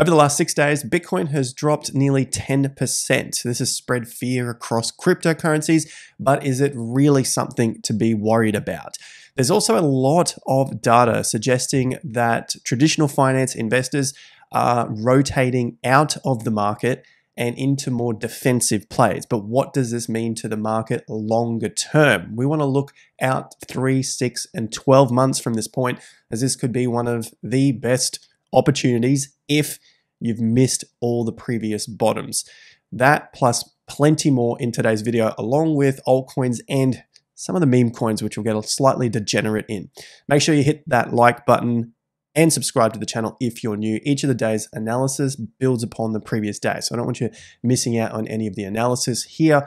Over the last 6 days, Bitcoin has dropped nearly 10%. This has spread fear across cryptocurrencies, but is it really something to be worried about? There's also a lot of data suggesting that traditional finance investors are rotating out of the market and into more defensive plays. But what does this mean to the market longer term? We want to look out 3, 6, and 12 months from this point, as this could be one of the best opportunities if you've missed all the previous bottoms. That plus plenty more in today's video, along with altcoins and some of the meme coins, which will get a slightly degenerate in. Make sure you hit that like button and subscribe to the channel if you're new. Each of the day's analysis builds upon the previous day, so I don't want you missing out on any of the analysis. Here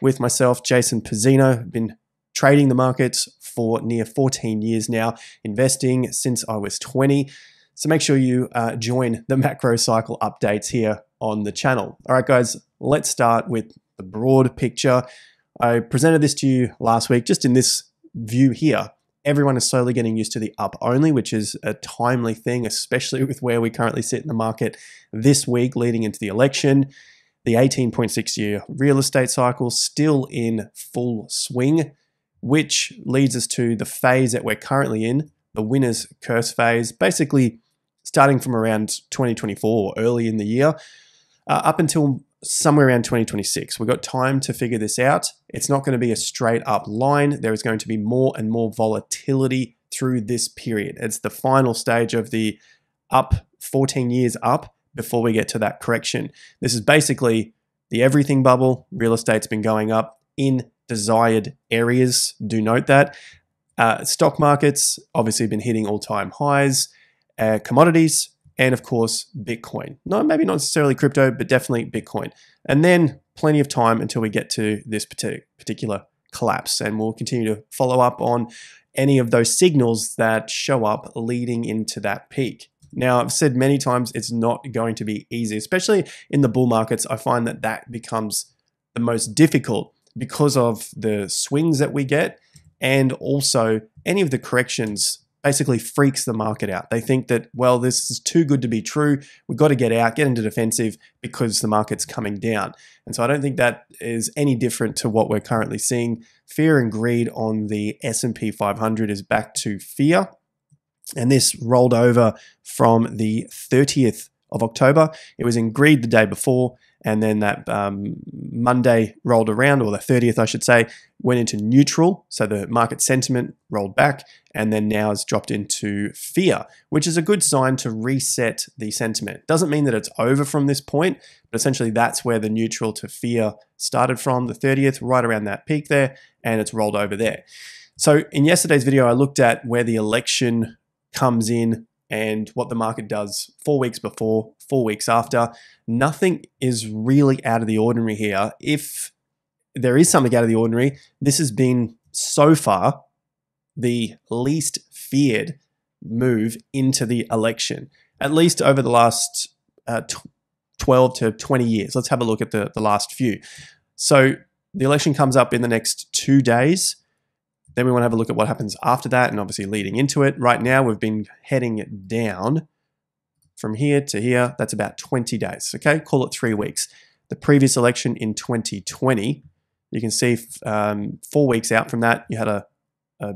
with myself, Jason Pizzino, I've been trading the markets for near 14 years now, investing since I was 20. So make sure you join the macro cycle updates here on the channel. All right, guys, let's start with the broad picture. I presented this to you last week, just in this view here. Everyone is slowly getting used to the up only, which is a timely thing, especially with where we currently sit in the market this week leading into the election. The 18.6-year real estate cycle still in full swing, which leads us to the phase that we're currently in, the winner's curse phase, basically starting from around 2024, early in the year, up until somewhere around 2026. We've got time to figure this out. It's not going to be a straight up line. There is going to be more and more volatility through this period. It's the final stage of the up, 14 years up before we get to that correction. This is basically the everything bubble. Real estate's been going up in desired areas. Do note that. Stock markets obviously been hitting all-time highs. Commodities, and of course, Bitcoin. No, maybe not necessarily crypto, but definitely Bitcoin. And then plenty of time until we get to this particular collapse. And we'll continue to follow up on any of those signals that show up leading into that peak. Now, I've said many times it's not going to be easy, especially in the bull markets. I find that that becomes the most difficult because of the swings that we get, and also any of the corrections basically freaks the market out. They think that, well, this is too good to be true. We've got to get out, get into defensive because the market's coming down. And so I don't think that is any different to what we're currently seeing. Fear and greed on the S&P 500 is back to fear. And this rolled over from the 30th of October. It was in greed the day before, and then that Monday rolled around, or the 30th, I should say, went into neutral. So the market sentiment rolled back, and then now has dropped into fear, which is a good sign to reset the sentiment. Doesn't mean that it's over from this point, but essentially that's where the neutral to fear started from, the 30th, right around that peak there, and it's rolled over there. So in yesterday's video, I looked at where the election comes in and what the market does 4 weeks before, 4 weeks after. Nothing is really out of the ordinary here. If there is something out of the ordinary, this has been so far the least feared move into the election, at least over the last 12 to 20 years. Let's have a look at the last few. So the election comes up in the next 2 days. Then we want to have a look at what happens after that and obviously leading into it. Right now, we've been heading down from here to here. That's about 20 days, okay? Call it 3 weeks. The previous election in 2020, you can see 4 weeks out from that, you had a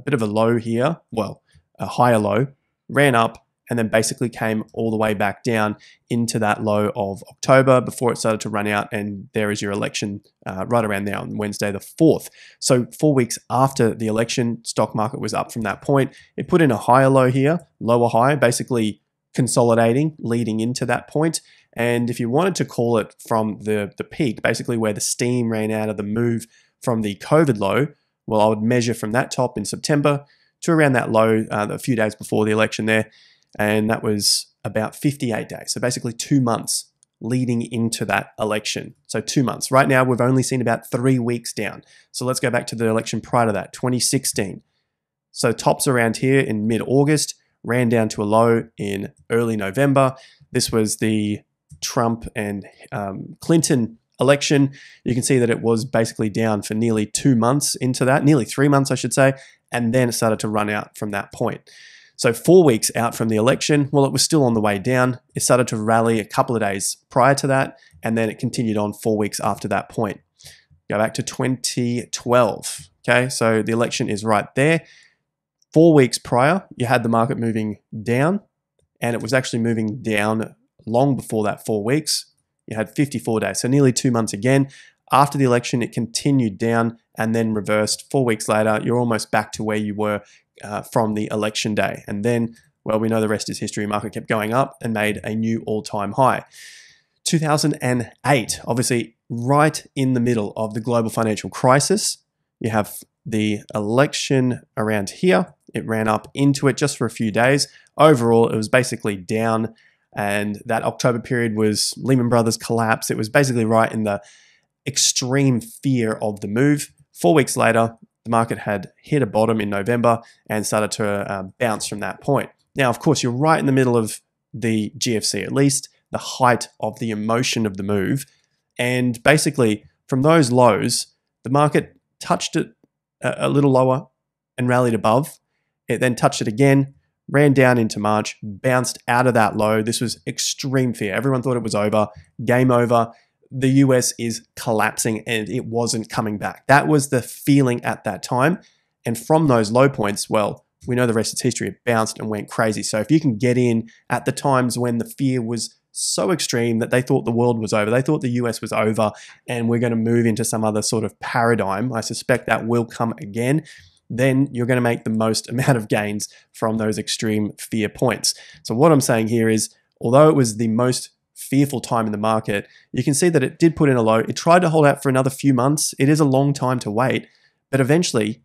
bit of a low here, well, a higher low, ran up, and then basically came all the way back down into that low of October before it started to run out, and there is your election right around now on Wednesday the 4th. So 4 weeks after the election, stock market was up from that point. It put in a higher low here, lower high, basically consolidating leading into that point. And if you wanted to call it from the peak, basically where the steam ran out of the move from the COVID low, well, I would measure from that top in September to around that low a few days before the election there. And that was about 58 days. So basically 2 months leading into that election. So 2 months. Right now, we've only seen about 3 weeks down. So let's go back to the election prior to that, 2016. So tops around here in mid-August, ran down to a low in early November. This was the Trump and Clinton election. You can see that it was basically down for nearly 2 months into that, nearly 3 months, I should say, and then it started to run out from that point. So 4 weeks out from the election, well, it was still on the way down. It started to rally a couple of days prior to that, and then it continued on 4 weeks after that point. Go back to 2012. Okay, so the election is right there. 4 weeks prior, you had the market moving down, and it was actually moving down long before that 4 weeks. You had 54 days, so nearly 2 months again. After the election, it continued down and then reversed. 4 weeks later, you're almost back to where you were from the election day. And then, well, we know the rest is history. Market kept going up and made a new all-time high. 2008, obviously right in the middle of the global financial crisis. You have the election around here. It ran up into it just for a few days. Overall, it was basically down, and that October period was Lehman Brothers collapse. It was basically right in the extreme fear of the move. 4 weeks later, the market had hit a bottom in November and started to bounce from that point. Now, of course, you're right in the middle of the GFC, at least the height of the emotion of the move. And basically, from those lows, the market touched it a little lower and rallied above. It then touched it again, ran down into March, bounced out of that low. This was extreme fear. Everyone thought it was over, game over. The US is collapsing and it wasn't coming back. That was the feeling at that time. And from those low points, well, we know the rest is history. It bounced and went crazy. So if you can get in at the times when the fear was so extreme that they thought the world was over, they thought the US was over and we're going to move into some other sort of paradigm, I suspect that will come again, then you're going to make the most amount of gains from those extreme fear points. So what I'm saying here is, although it was the most fearful time in the market, you can see that it did put in a low. It tried to hold out for another few months. It is a long time to wait, but eventually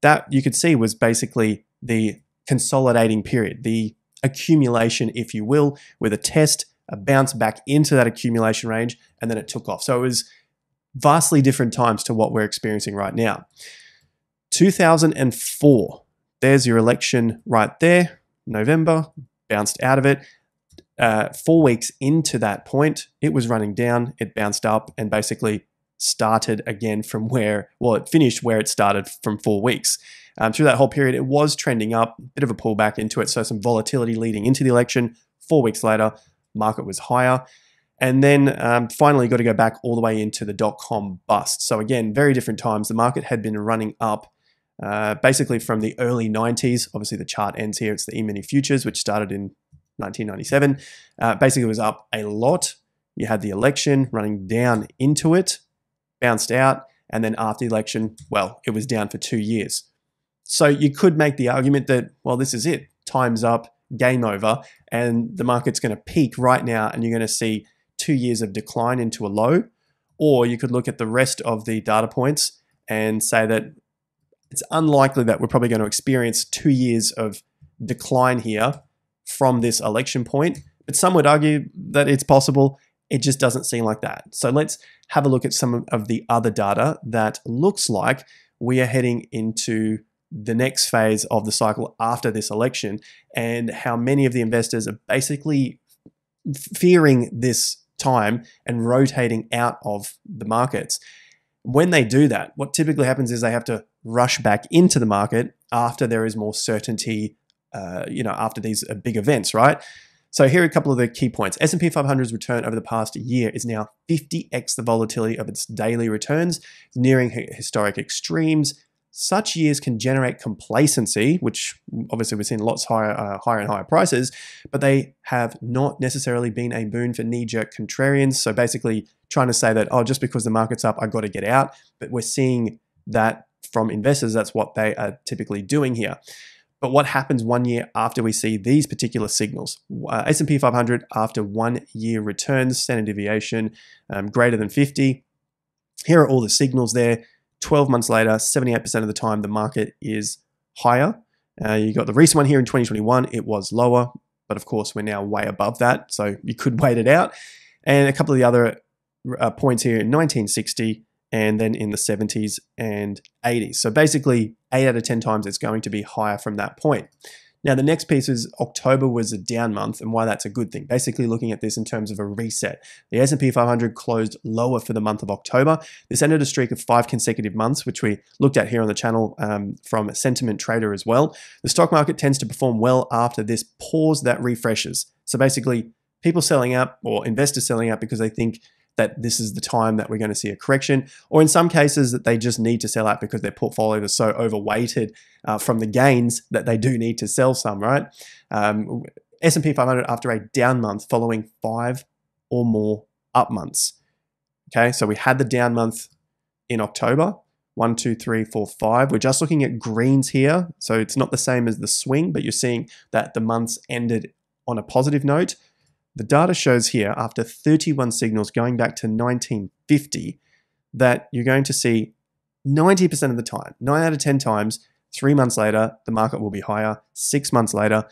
that you could see was basically the consolidating period, the accumulation, if you will, with a test, a bounce back into that accumulation range, and then it took off. So it was vastly different times to what we're experiencing right now. 2004, there's your election right there, November, bounced out of it. 4 weeks into that point, it was running down, it bounced up and basically started again from where, well, it finished where it started from 4 weeks. Through that whole period, it was trending up, a bit of a pullback into it, so some volatility leading into the election. 4 weeks later, market was higher. And then finally got to go back all the way into the dot-com bust. So again, very different times. The market had been running up basically from the early 90s. Obviously, the chart ends here. It's the E-mini futures, which started in 1997. Basically, it was up a lot. You had the election running down into it, bounced out, and then after the election, well, it was down for 2 years. So you could make the argument that, well, this is it. Time's up, game over, and the market's going to peak right now, and you're going to see 2 years of decline into a low. Or you could look at the rest of the data points and say that it's unlikely that we're probably going to experience 2 years of decline here from this election point, but some would argue that it's possible. It just doesn't seem like that. So let's have a look at some of the other data that looks like we are heading into the next phase of the cycle after this election, and how many of the investors are basically fearing this time and rotating out of the markets. When they do that, what typically happens is they have to rush back into the market after there is more certainty, after these big events, right? So here are a couple of the key points. S&P 500's return over the past year is now 50x the volatility of its daily returns, nearing historic extremes. Such years can generate complacency, which obviously we're seeing lots higher and higher prices, but they have not necessarily been a boon for knee-jerk contrarians. So basically trying to say that, oh, just because the market's up, I've got to get out. But we're seeing that from investors. That's what they are typically doing here. But what happens 1 year after we see these particular signals? S&P 500 after 1 year returns, standard deviation greater than 50. Here are all the signals there. 12 months later, 78% of the time, the market is higher. You got the recent one here in 2021. It was lower, but of course, we're now way above that. So you could wait it out. And a couple of the other points here in 1960, and then in the 70s and 80s. So basically, 8 out of 10 times it's going to be higher from that point. Now, the next piece is October was a down month and why that's a good thing. Basically looking at this in terms of a reset. The S&P 500 closed lower for the month of October. This ended a streak of 5 consecutive months, which we looked at here on the channel from Sentiment Trader as well. The stock market tends to perform well after this pause that refreshes. So basically, people selling out or investors selling out because they think that this is the time that we're going to see a correction, or in some cases that they just need to sell out because their portfolio is so overweighted from the gains that they do need to sell some, right? S&P 500 after a down month following 5 or more up months. Okay, so we had the down month in October, 1, 2, 3, 4, 5. We're just looking at greens here, so it's not the same as the swing, but you're seeing that the months ended on a positive note. The data shows here, after 31 signals going back to 1950, that you're going to see 90% of the time, 9 out of 10 times, 3 months later, the market will be higher. 6 months later,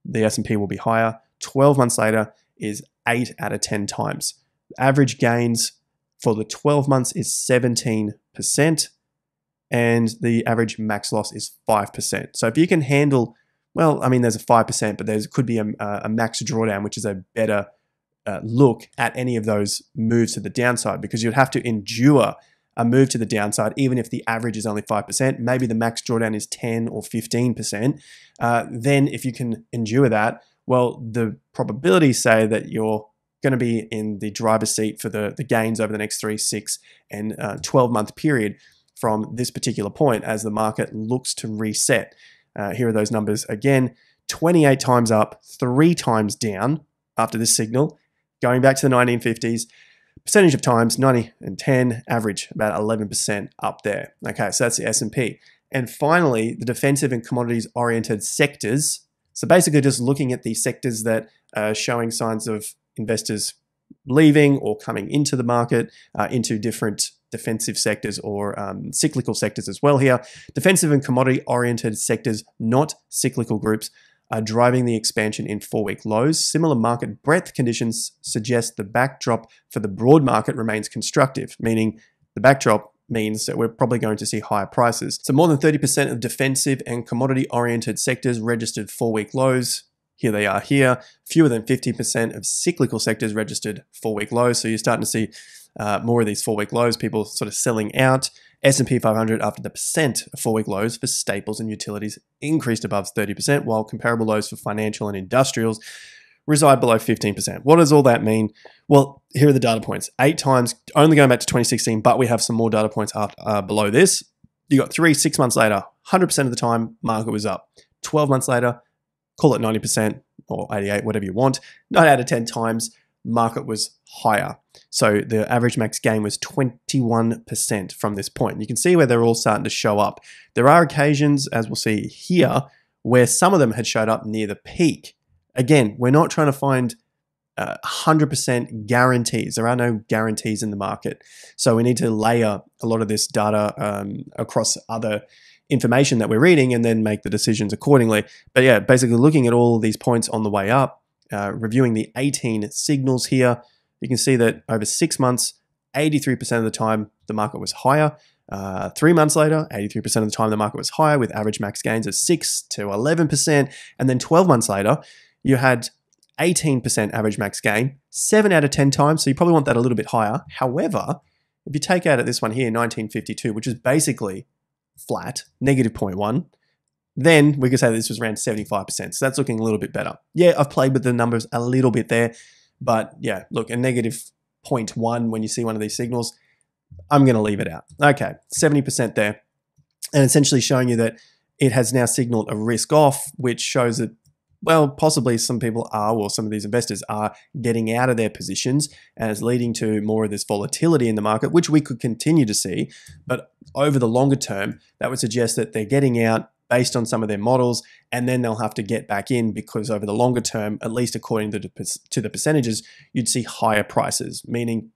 the S&P will be higher. 12 months later is 8 out of 10 times. The average gains for the 12 months is 17%, and the average max loss is 5%. So if you can handle, well, I mean, there's a 5%, but there could be a max drawdown, which is a better look at any of those moves to the downside, because you'd have to endure a move to the downside, even if the average is only 5%, maybe the max drawdown is 10 or 15%. Then if you can endure that, well, the probabilities say that you're going to be in the driver's seat for the gains over the next 3, 6, and 12-month period from this particular point as the market looks to reset. Here are those numbers again: 28 times up, 3 times down after this signal, going back to the 1950s. Percentage of times, 90 and 10, average about 11% up there. Okay, so that's the S&P. And finally, the defensive and commodities-oriented sectors. So basically just looking at the sectors that are showing signs of investors leaving or coming into the market, into different defensive sectors or cyclical sectors as well here. Defensive and commodity-oriented sectors, not cyclical groups, are driving the expansion in 4-week lows. Similar market breadth conditions suggest the backdrop for the broad market remains constructive, meaning the backdrop means that we're probably going to see higher prices. So more than 30% of defensive and commodity-oriented sectors registered 4-week lows. Here they are here. Fewer than 50% of cyclical sectors registered 4-week lows. So you're starting to see more of these 4-week lows, people sort of selling out. S&P 500 after the percent of 4-week lows for staples and utilities increased above 30%, while comparable lows for financial and industrials reside below 15%. What does all that mean? Well, here are the data points. 8 times, only going back to 2016, but we have some more data points below this. You got 3, 6 months later, 100% of the time, market was up. 12 months later, call it 90% or 88, whatever you want. 9 out of 10 times, market was higher. So the average max gain was 21% from this point. You can see where they're all starting to show up. There are occasions, as we'll see here, where some of them had showed up near the peak. Again, we're not trying to find 100% guarantees. There are no guarantees in the market. So we need to layer a lot of this data across other information that we're reading and then make the decisions accordingly. But yeah, basically looking at all of these points on the way up, reviewing the 18 signals here, you can see that over 6 months, 83% of the time, the market was higher. 3 months later, 83% of the time, the market was higher with average max gains of 6 to 11%. And then 12 months later, you had 18% average max gain, 7 out of 10 times. So you probably want that a little bit higher. However, if you take out at this one here, 1952, which is basically flat, negative 0.1, then we could say that this was around 75%. So that's looking a little bit better. Yeah, I've played with the numbers a little bit there. But yeah, look, a negative 0.1 when you see one of these signals, I'm going to leave it out. Okay, 70% there. And essentially showing you that it has now signaled a risk off, which shows that, well, possibly some people are, or some of these investors are getting out of their positions, and it's leading to more of this volatility in the market, which we could continue to see. But over the longer term, that would suggest that they're getting out based on some of their models, and then they'll have to get back in because over the longer term, at least according to the percentages, you'd see higher prices, meaning,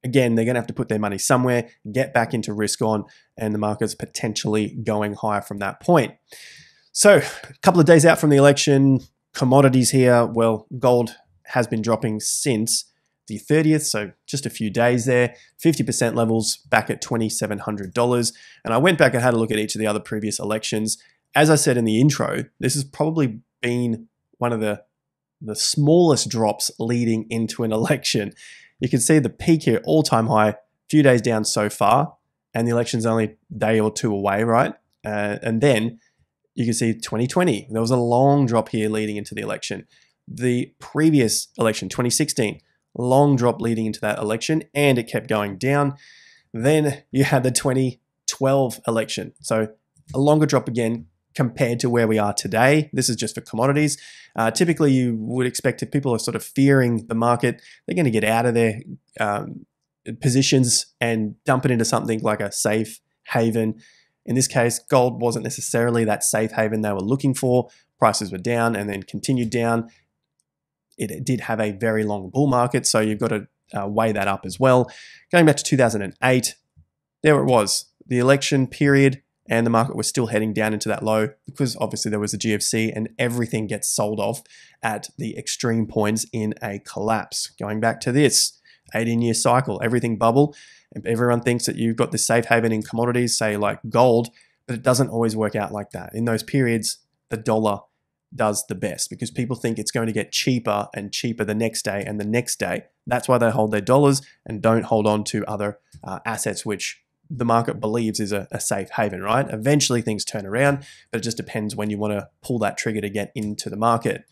again, they're going to have to put their money somewhere, get back into risk on, and the market's potentially going higher from that point. So a couple of days out from the election, commodities here, well, gold has been dropping since the 30th, so just a few days there, 50% levels back at $2,700. And I went back and had a look at each of the other previous elections. As I said in the intro, this has probably been one of the smallest drops leading into an election. You can see the peak here, all-time high, few days down so far, and the election's only a day or two away, right? And then you can see 2020, there was a long drop here leading into the election. The previous election, 2016, long drop leading into that election, and it kept going down. Then you had the 2012 election. So a longer drop again compared to where we are today. This is just for commodities. Typically, you would expect if people are sort of fearing the market, they're going to get out of their positions and dump it into something like a safe haven. In this case, gold wasn't necessarily that safe haven they were looking for. Prices were down and then continued down. It did have a very long bull market, so you've got to weigh that up as well. Going back to 2008, there it was, the election period, and the market was still heading down into that low because obviously there was a GFC and everything gets sold off at the extreme points in a collapse. Going back to this 18-year cycle, everything bubble. Everyone thinks that you've got this safe haven in commodities, say like gold, but it doesn't always work out like that. In those periods, the dollar does the best because people think it's going to get cheaper and cheaper the next day and the next day. That's why they hold their dollars and don't hold on to other assets which the market believes is a safe haven, right? Eventually things turn around, but it just depends when you want to pull that trigger to get into the market.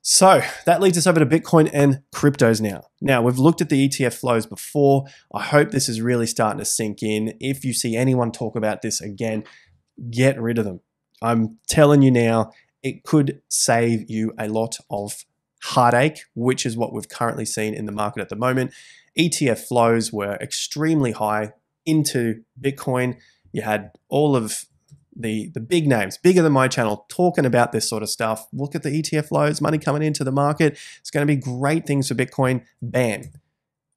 So that leads us over to Bitcoin and cryptos now. Now, we've looked at the ETF flows before. I hope this is really starting to sink in. If you see anyone talk about this again, get rid of them. I'm telling you now, it could save you a lot of heartache, which is what we've currently seen in the market at the moment. ETF flows were extremely high into Bitcoin. You had all of the big names, bigger than my channel, talking about this sort of stuff. Look at the ETF flows, money coming into the market. It's going to be great things for Bitcoin. Bam.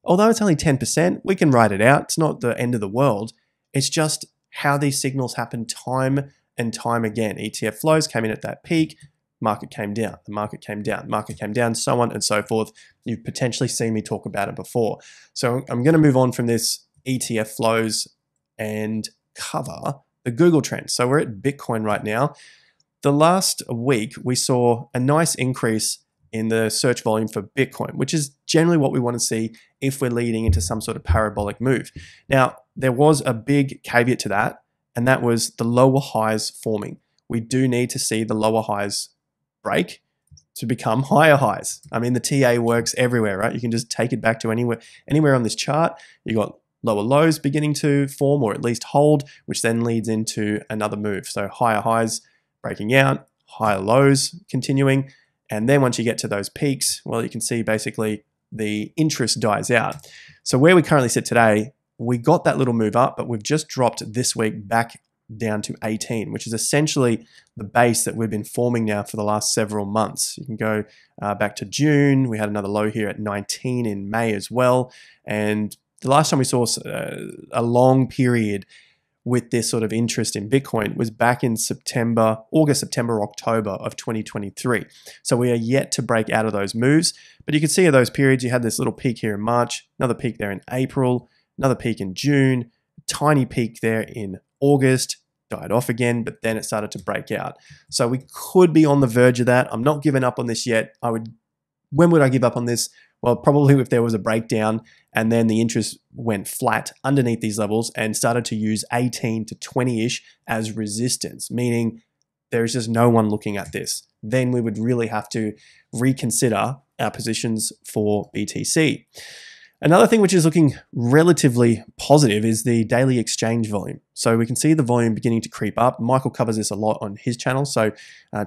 Although it's only 10%, we can write it out. It's not the end of the world. It's just how these signals happen time and time again. ETF flows came in at that peak, market came down, the market came down, market came down, so on and so forth. You've potentially seen me talk about it before. So I'm going to move on from this ETF flows and cover the Google trend. So we're at Bitcoin right now. The last week, we saw a nice increase in the search volume for Bitcoin, which is generally what we want to see if we're leading into some sort of parabolic move. Now, there was a big caveat to that, and that was the lower highs forming. We do need to see the lower highs break to become higher highs. I mean, the TA works everywhere, right? You can just take it back to anywhere on this chart. You got lower lows beginning to form or at least hold, which then leads into another move. So higher highs breaking out, higher lows continuing. And then once you get to those peaks, well, you can see basically the interest dies out. So where we currently sit today, we got that little move up, but we've just dropped this week back down to 18, which is essentially the base that we've been forming now for the last several months. You can go back to June. We had another low here at 19 in May as well. And the last time we saw a long period with this sort of interest in Bitcoin was back in August, September, October of 2023. So we are yet to break out of those moves. But you can see at those periods, you had this little peak here in March, another peak there in April, another peak in June, tiny peak there in August, died off again, but then it started to break out. So we could be on the verge of that. I'm not giving up on this yet. When would I give up on this? Well, probably if there was a breakdown and then the interest went flat underneath these levels and started to use 18 to 20-ish as resistance, meaning there's just no one looking at this. Then we would really have to reconsider our positions for BTC. Another thing which is looking relatively positive is the daily exchange volume. So we can see the volume beginning to creep up. Michael covers this a lot on his channel, so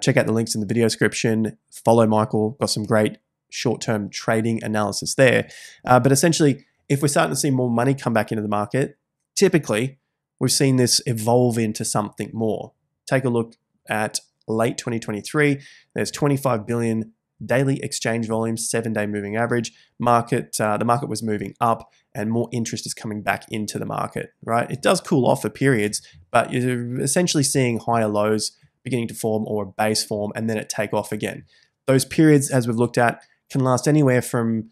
check out the links in the video description. Follow Michael, got some great short-term trading analysis there. But essentially, if we're starting to see more money come back into the market, typically we've seen this evolve into something more. Take a look at late 2023. There's 25 billion daily exchange volume, 7-day moving average. The market was moving up and more interest is coming back into the market, right? It does cool off for periods, but you're essentially seeing higher lows beginning to form or a base form and then it take off again. Those periods, as we've looked at, can last anywhere from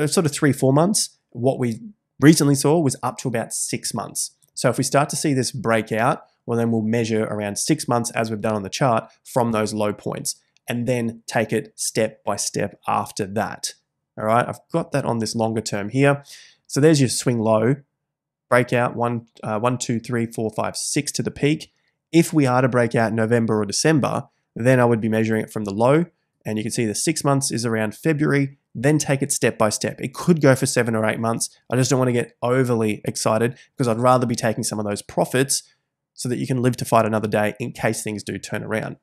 sort of 3-4 months. What we recently saw was up to about 6 months. So if we start to see this break out, well, then we'll measure around 6 months as we've done on the chart from those low points. and then take it step by step after that. All right, I've got that on this longer term here. So there's your swing low, breakout, 1, 2, 3, 4, 5, 6 to the peak. If we are to break out in November or December, then I would be measuring it from the low, and you can see the 6 months is around February, then take it step by step. It could go for 7 or 8 months. I just don't want to get overly excited because I'd rather be taking some of those profits so that you can live to fight another day in case things do turn around.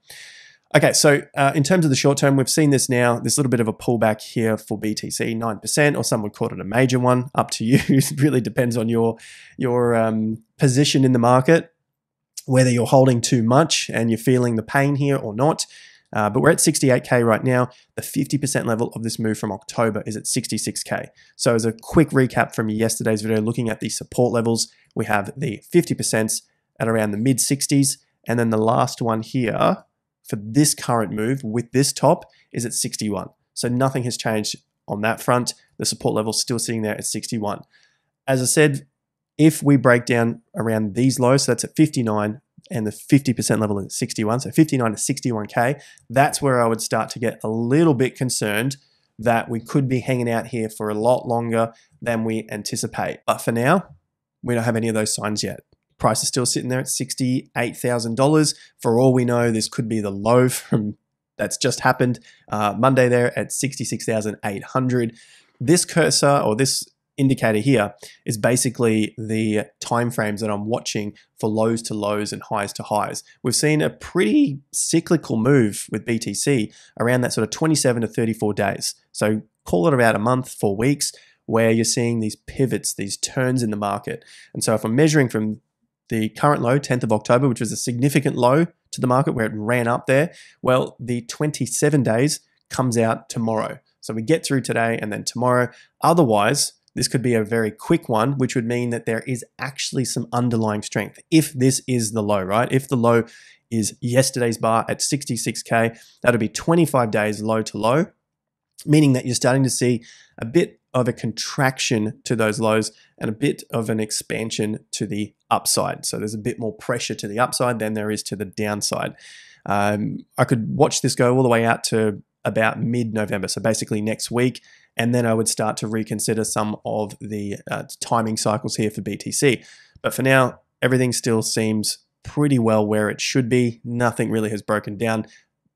Okay, so in terms of the short term, we've seen this now, this little bit of a pullback here for BTC, 9%, or some would call it a major one, up to you. It really depends on your position in the market, whether you're holding too much and you're feeling the pain here or not. But we're at 68K right now. The 50% level of this move from October is at 66K. So as a quick recap from yesterday's video, looking at the support levels, we have the 50% at around the mid 60s. And then the last one here for this current move with this top is at 61. So nothing has changed on that front. The support level is still sitting there at 61. As I said, if we break down around these lows, so that's at 59 and the 50% level is at 61, so 59 to 61K, that's where I would start to get a little bit concerned that we could be hanging out here for a lot longer than we anticipate. But for now, we don't have any of those signs yet. Price is still sitting there at $68,000. For all we know, this could be the low from that's just happened. Monday there at 66,800. This cursor or this indicator here is basically the time frames that I'm watching for lows to lows and highs to highs. We've seen a pretty cyclical move with BTC around that sort of 27 to 34 days. So call it about a month, 4 weeks, where you're seeing these pivots, these turns in the market. And so if I'm measuring from the current low, 10th of October, which was a significant low to the market where it ran up there, well, the 27 days comes out tomorrow. So we get through today and then tomorrow. Otherwise, this could be a very quick one, which would mean that there is actually some underlying strength. If this is the low, right? If the low is yesterday's bar at 66K, that'll be 25 days low to low, meaning that you're starting to see a bit of a contraction to those lows and a bit of an expansion to the upside. So there's a bit more pressure to the upside than there is to the downside. I could watch this go all the way out to about mid-November, so basically next week, and then I would start to reconsider some of the timing cycles here for BTC. But for now, everything still seems pretty well where it should be. Nothing really has broken down.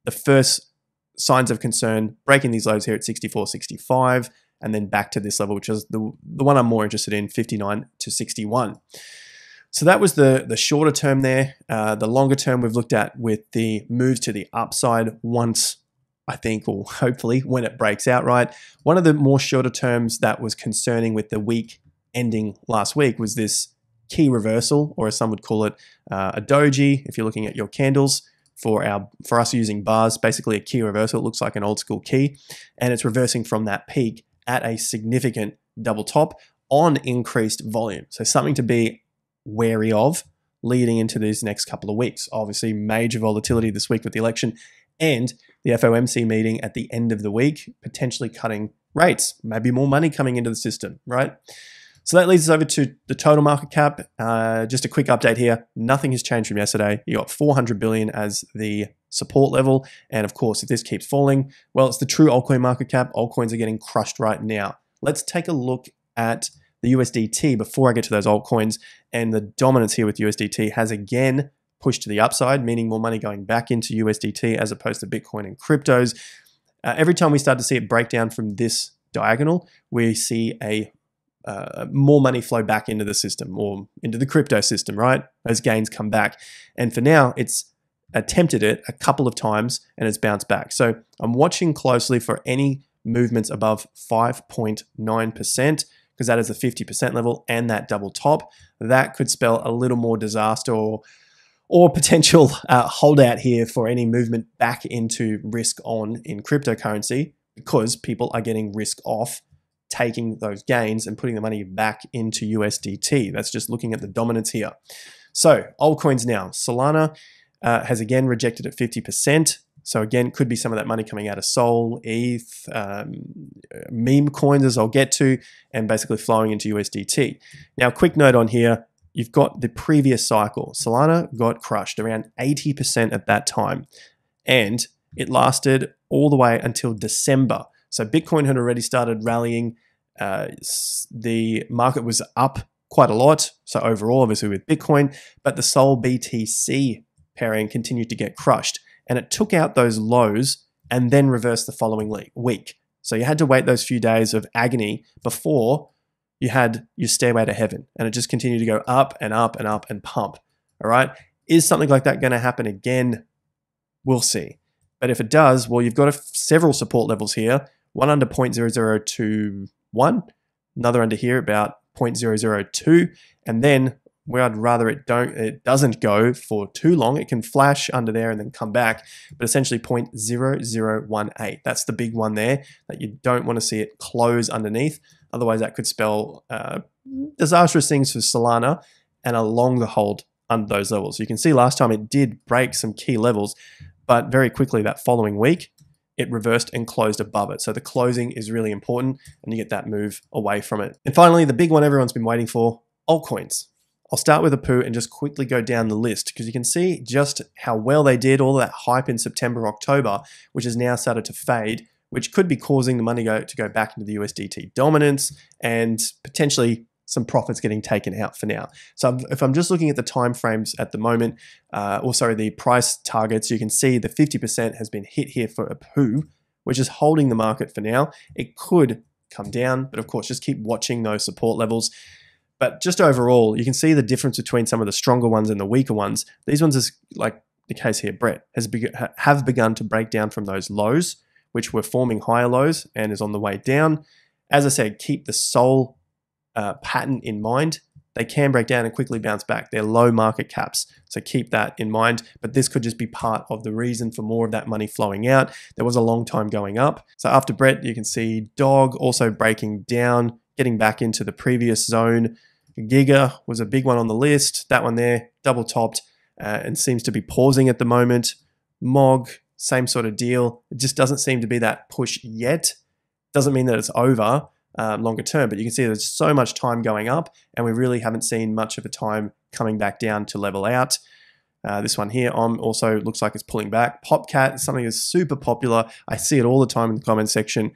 The first signs of concern, breaking these lows here at 64, 65, and then back to this level, which is the one I'm more interested in, 59 to 61. So that was the shorter term there. The longer term we've looked at with the moves to the upside once, I think, or hopefully when it breaks out, right? One of the more shorter terms that was concerning with the week ending last week was this key reversal, or as some would call it, a doji, if you're looking at your candles. For us using bars, basically a key reversal. It looks like an old school key, and it's reversing from that peak at a significant double top on increased volume. So something to be wary of leading into these next couple of weeks. Obviously, major volatility this week with the election and the FOMC meeting at the end of the week, potentially cutting rates, maybe more money coming into the system, right? So that leads us over to the total market cap. Just a quick update here. Nothing has changed from yesterday. You got 400 billion as the support level. And of course, if this keeps falling, well, it's the true altcoin market cap. Altcoins are getting crushed right now. Let's take a look at the USDT before I get to those altcoins. And the dominance here with USDT has again pushed to the upside, meaning more money going back into USDT as opposed to Bitcoin and cryptos. Every time we start to see it break down from this diagonal, we see more money flow back into the system or into the crypto system, right? Those gains come back. And for now, it's attempted it a couple of times and it's bounced back. So I'm watching closely for any movements above 5.9%, because that is the 50% level and that double top. That could spell a little more disaster or potential holdout here for any movement back into risk on in cryptocurrency, because people are getting risk off, taking those gains and putting the money back into USDT. That's just looking at the dominance here. So altcoins now. Solana has again rejected at 50%. So again, could be some of that money coming out of Sol, ETH, meme coins, as I'll get to, and basically flowing into USDT. Now, quick note on here, you've got the previous cycle. Solana got crushed around 80% at that time. And it lasted all the way until December. So Bitcoin had already started rallying. The market was up quite a lot. So overall, obviously with Bitcoin, but the Sol BTC pairing continued to get crushed. And it took out those lows and then reversed the following week. So you had to wait those few days of agony before you had your stairway to heaven. And it just continued to go up and up and up and pump. All right. Is something like that going to happen again? We'll see. But if it does, well, you've got several support levels here. One under 0.0021, another under here about 0.002, and then where I'd rather it doesn't go for too long. It can flash under there and then come back, but essentially 0.0018. That's the big one there that you don't want to see it close underneath. Otherwise, that could spell disastrous things for Solana and a longer hold under those levels. You can see last time it did break some key levels, but very quickly that following week, it reversed and closed above it. So the closing is really important and you get that move away from it. And finally, the big one everyone's been waiting for, altcoins. I'll start with Apu and just quickly go down the list because you can see just how well they did, all that hype in September, October, which has now started to fade, which could be causing the money to go back into the USDT dominance and potentially some profits getting taken out for now. So if I'm just looking at the time frames at the moment, also the price targets, you can see the 50% has been hit here for Apu, which is holding the market for now. It could come down, but of course, just keep watching those support levels. But just overall, you can see the difference between some of the stronger ones and the weaker ones. These ones, is like the case here, Brett, have begun to break down from those lows, which were forming higher lows and is on the way down. As I said, keep the Sol pattern in mind. They can break down and quickly bounce back. They're low market caps, so keep that in mind. But this could just be part of the reason for more of that money flowing out. There was a long time going up. So after Brett, you can see Dog also breaking down, getting back into the previous zone. Giga was a big one on the list. That one there, double topped and seems to be pausing at the moment. Mog, same sort of deal. It just doesn't seem to be that push yet. Doesn't mean that it's over longer term, but you can see there's so much time going up and we really haven't seen much of a time coming back down to level out. This one here also looks like it's pulling back. Popcat is something that's super popular. I see it all the time in the comment section.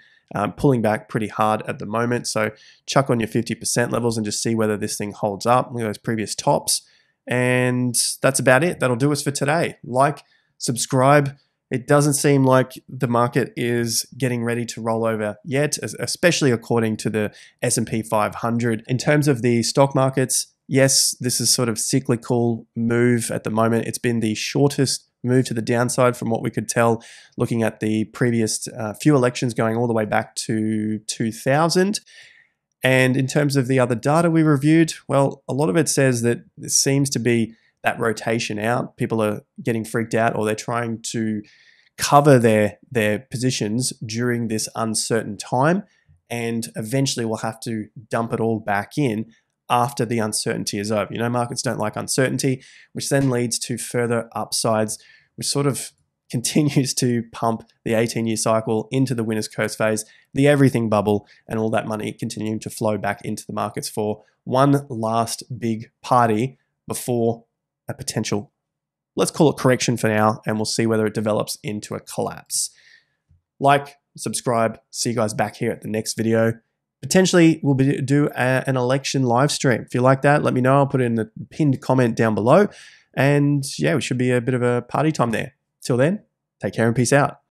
Pulling back pretty hard at the moment. So chuck on your 50% levels and just see whether this thing holds up. Look at those previous tops. And that's about it. That'll do us for today. Like, subscribe. It doesn't seem like the market is getting ready to roll over yet, especially according to the S&P 500. In terms of the stock markets, yes, this is sort of cyclical move at the moment. It's been the shortest move to the downside from what we could tell looking at the previous few elections going all the way back to 2000. And in terms of the other data we reviewed, well, a lot of it says that there seems to be that rotation out. People are getting freaked out or they're trying to cover their positions during this uncertain time. And eventually we'll have to dump it all back in after the uncertainty is over. You know, markets don't like uncertainty, which then leads to further upsides, which sort of continues to pump the 18-year cycle into the winner's curse phase, the everything bubble, and all that money continuing to flow back into the markets for one last big party before a potential, let's call it correction for now, and we'll see whether it develops into a collapse. Like, subscribe, see you guys back here at the next video. Potentially, we'll do an election live stream. If you like that, let me know. I'll put it in the pinned comment down below. And yeah, we should be a bit of a party time there. Till then, take care and peace out.